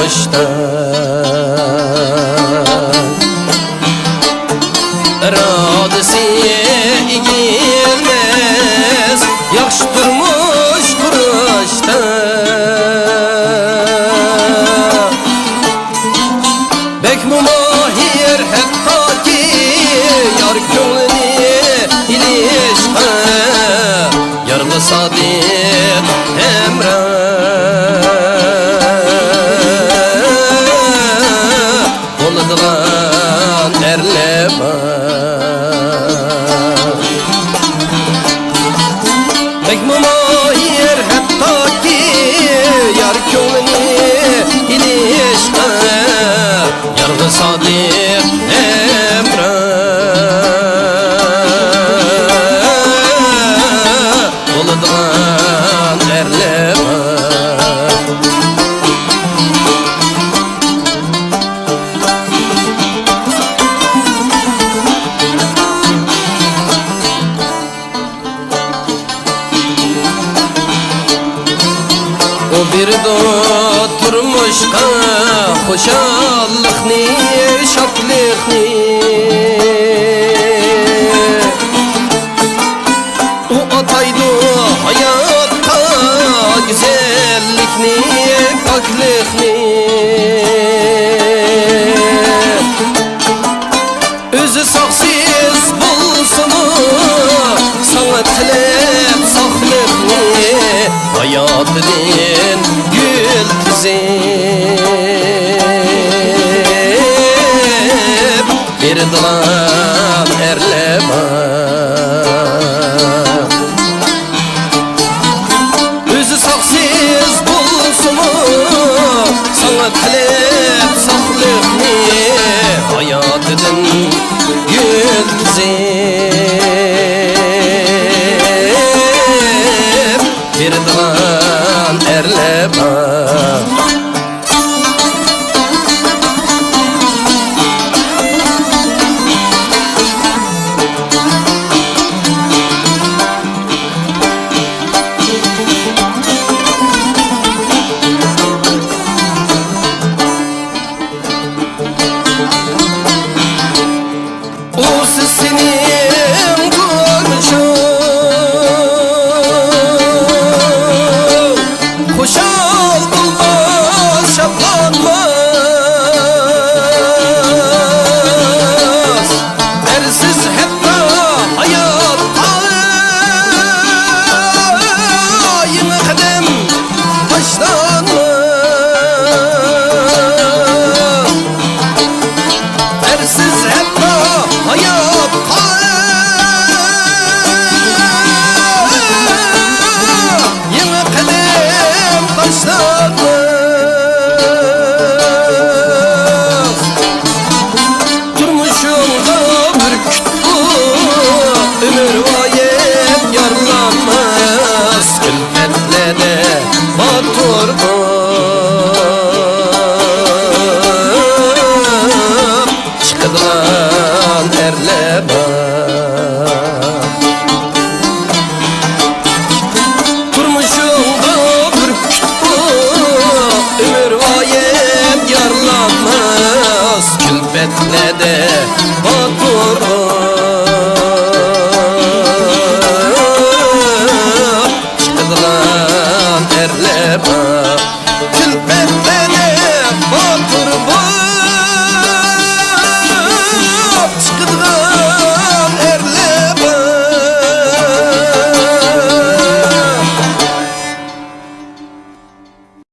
turmuşda Radisi gelmez Yaxşı durmuş kuruşda Bek mahir hatta ki Yar gönlünü ilişte Yarlı sadık emrah Oladılan erlema Bek mahir hatta ki Yar gönlünü ilişte Yarlı sadık emrah Oladılan erlema O bir de turmuşka Hoşallıkni, şatlıkni O ataydı hayatta Güzellikni, paklıkni Özü saksız bulsun Sana tilep saklıkni Hayatının gül tizip Bir dilan erlema Özü saksız bulsun Sana tilep saklıkni Hayatının gül tizip